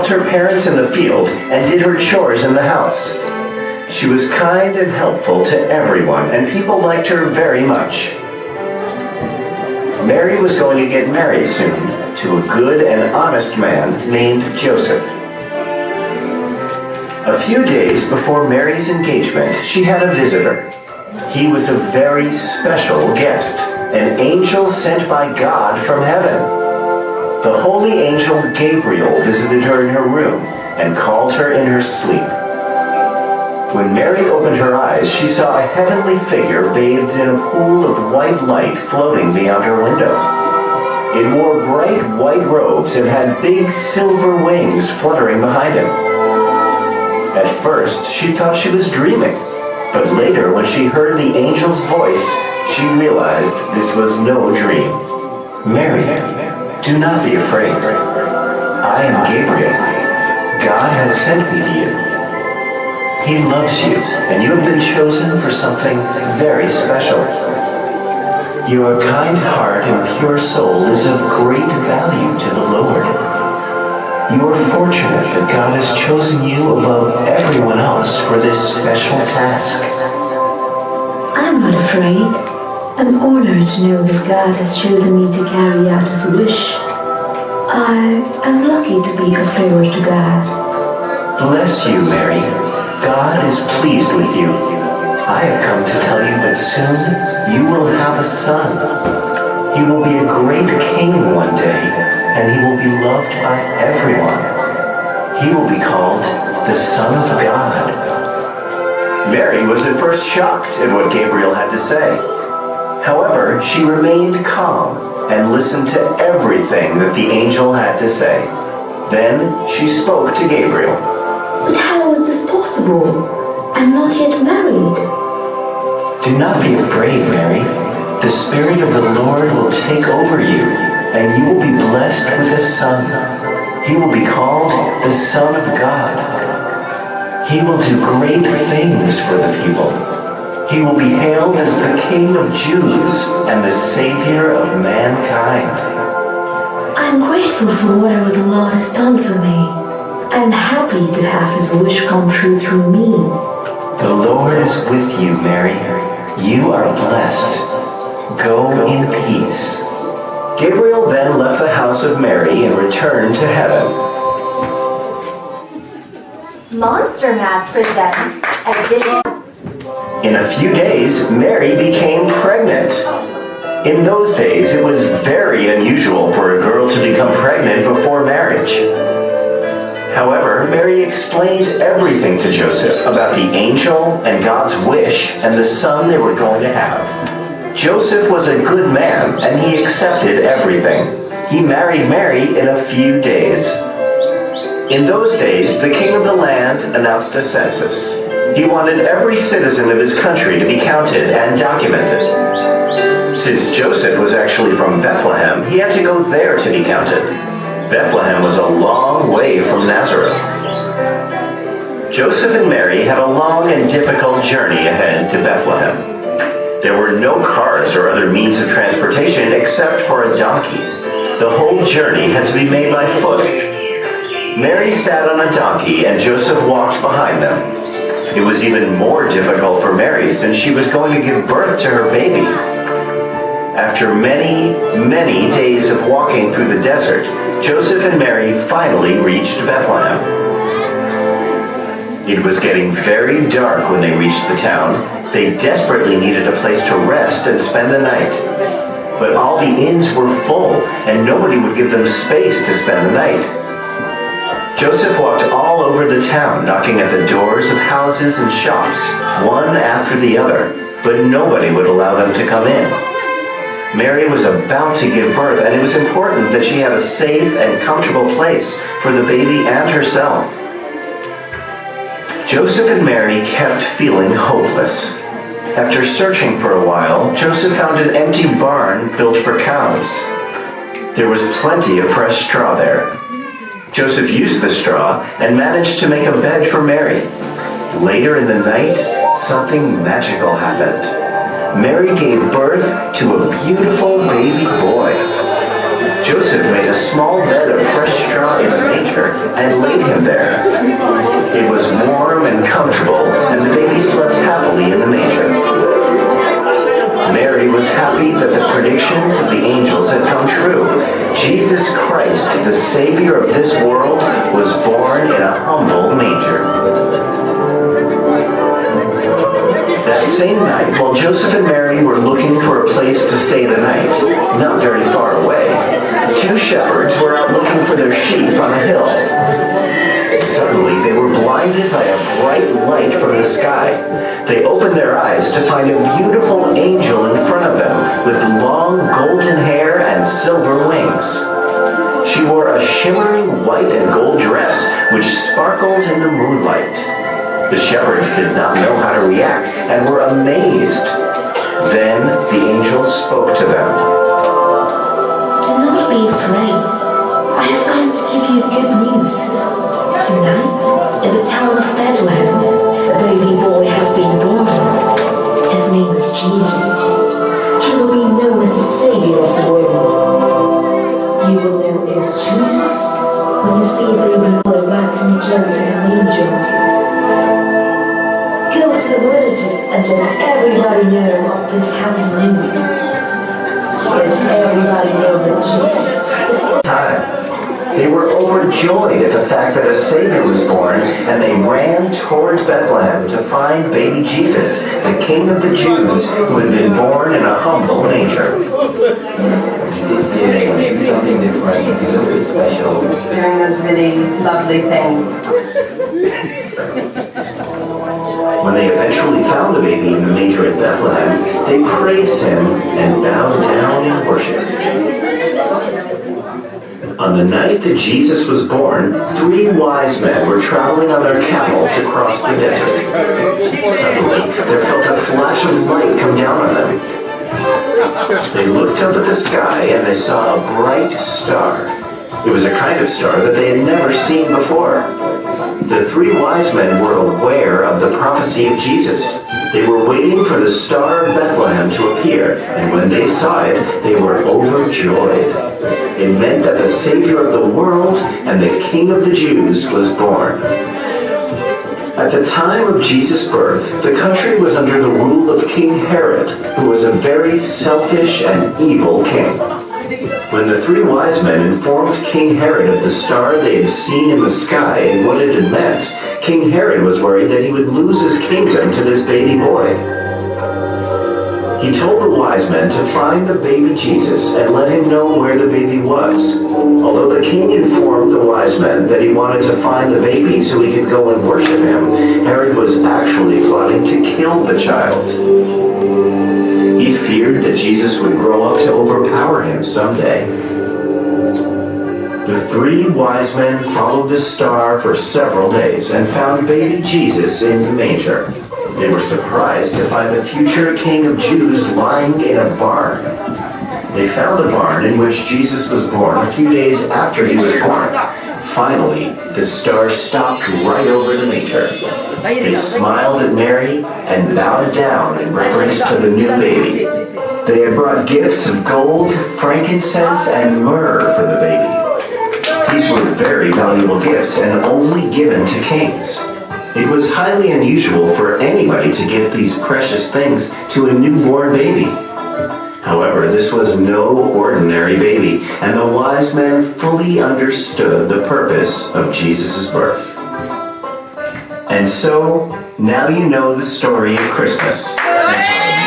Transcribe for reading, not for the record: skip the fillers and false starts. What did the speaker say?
her parents in the field and did her chores in the house. She was kind and helpful to everyone, and people liked her very much. Mary was going to get married soon to a good and honest man named Joseph. A few days before Mary's engagement, she had a visitor. He was a very special guest, an angel sent by God from heaven. The holy angel Gabriel visited her in her room and called her in her sleep. When Mary opened her eyes, she saw a heavenly figure bathed in a pool of white light floating beyond her window. It wore bright white robes and had big silver wings fluttering behind him. At first, she thought she was dreaming, but later, when she heard the angel's voice, she realized this was no dream. Mary, do not be afraid. I am Gabriel. God has sent me to you. He loves you, and you have been chosen for something very special. Your kind heart and pure soul is of great value to the Lord. You are fortunate that God has chosen you above everyone else for this special task. I'm not afraid. I'm honored to know that God has chosen me to carry out His wish. I am lucky to be a favor to God. Bless you, Mary. God is pleased with you. I have come to tell you that soon you will have a son. He will be a great king one day, and he will be loved by everyone. He will be called the Son of God. Mary was at first shocked at what Gabriel had to say. However, she remained calm and listened to everything that the angel had to say. Then she spoke to Gabriel. But how is this possible? I'm not yet married. Do not be afraid, Mary. The Spirit of the Lord will take over you, and you will be blessed with a son. He will be called the Son of God. He will do great things for the people. He will be hailed as the King of Jews and the Savior of mankind. I'm grateful for whatever the Lord has done for me. I'm happy to have His wish come true through me. The Lord is with you, Mary. You are blessed. Go in peace. Gabriel then left the house of Mary and returned to heaven. Monster Math presents Edition. In a few days, Mary became pregnant. In those days, it was very unusual for a girl to become pregnant before marriage. However, Mary explained everything to Joseph about the angel and God's wish and the son they were going to have. Joseph was a good man, and he accepted everything. He married Mary in a few days. In those days, the king of the land announced a census. He wanted every citizen of his country to be counted and documented. Since Joseph was actually from Bethlehem, he had to go there to be counted. Bethlehem was a long way from Nazareth. Joseph and Mary had a long and difficult journey ahead to Bethlehem. There were no cars or other means of transportation except for a donkey. The whole journey had to be made by foot. Mary sat on a donkey and Joseph walked behind them. It was even more difficult for Mary since she was going to give birth to her baby. After many, many days of walking through the desert, Joseph and Mary finally reached Bethlehem. It was getting very dark when they reached the town. They desperately needed a place to rest and spend the night. But all the inns were full, and nobody would give them space to spend the night. Joseph walked all over the town, knocking at the doors of houses and shops, one after the other, but nobody would allow them to come in. Mary was about to give birth, and it was important that she had a safe and comfortable place for the baby and herself. Joseph and Mary kept feeling hopeless. After searching for a while, Joseph found an empty barn built for cows. There was plenty of fresh straw there. Joseph used the straw and managed to make a bed for Mary. Later in the night, something magical happened. Mary gave birth to a beautiful baby boy. Joseph made a small bed of fresh straw in the manger and laid him there. It was warm and comfortable, and the baby slept happily in the manger. Mary was happy that the predictions of the angels had come true. Jesus Christ, the Savior of this world, was born in a humble manger. That same night, while Joseph and Mary were looking for a place to stay the night, not very far away, two shepherds were out looking for their sheep on a hill. Suddenly, they were blinded by a bright light from the sky. They opened their eyes to find a beautiful angel in front of them with long golden hair and silver wings. She wore a shimmering white and gold dress which sparkled in the moonlight. The shepherds did not know how to react and were amazed. Then the angel spoke to them. Do not be afraid. I have come to give you good news. Tonight, in the town of Bethlehem, a baby boy has been born. His name is Jesus. He will be known as the Savior of the world. You will know it is Jesus when you see the baby boy wrapped in clothes in a manger. Go to the villages and let everybody know of this happy news. Let everybody know that Jesus is Time. They were overjoyed at the fact that a Savior was born, and they ran towards Bethlehem to find baby Jesus, the King of the Jews, who had been born in a humble manger. This year, maybe something different, something a little bit special. Doing those really lovely things. When they eventually found the baby in the manger at Bethlehem, they praised him and bowed down in worship. On the night that Jesus was born, 3 wise men were traveling on their camels across the desert. Suddenly, there felt a flash of light come down on them. They looked up at the sky and they saw a bright star. It was a kind of star that they had never seen before. The 3 wise men were aware of the prophecy of Jesus. They were waiting for the Star of Bethlehem to appear, and when they saw it, they were overjoyed. It meant that the Savior of the world and the King of the Jews was born. At the time of Jesus' birth, the country was under the rule of King Herod, who was a very selfish and evil king. When the 3 wise men informed King Herod of the star they had seen in the sky and what it had meant, King Herod was worried that he would lose his kingdom to this baby boy. He told the wise men to find the baby Jesus and let him know where the baby was. Although the king informed the wise men that he wanted to find the baby so he could go and worship him, Herod was actually plotting to kill the child. He feared that Jesus would grow up to overpower him someday. The 3 wise men followed the star for several days and found baby Jesus in the manger. They were surprised to find the future King of Jews lying in a barn. They found the barn in which Jesus was born a few days after he was born. Finally, the star stopped right over the manger. They smiled at Mary and bowed down in reverence to the new baby. They had brought gifts of gold, frankincense, and myrrh for the baby. These were very valuable gifts and only given to kings. It was highly unusual for anybody to give these precious things to a newborn baby. However, this was no ordinary baby, and the wise men fully understood the purpose of Jesus' birth. And so, now you know the story of Christmas and how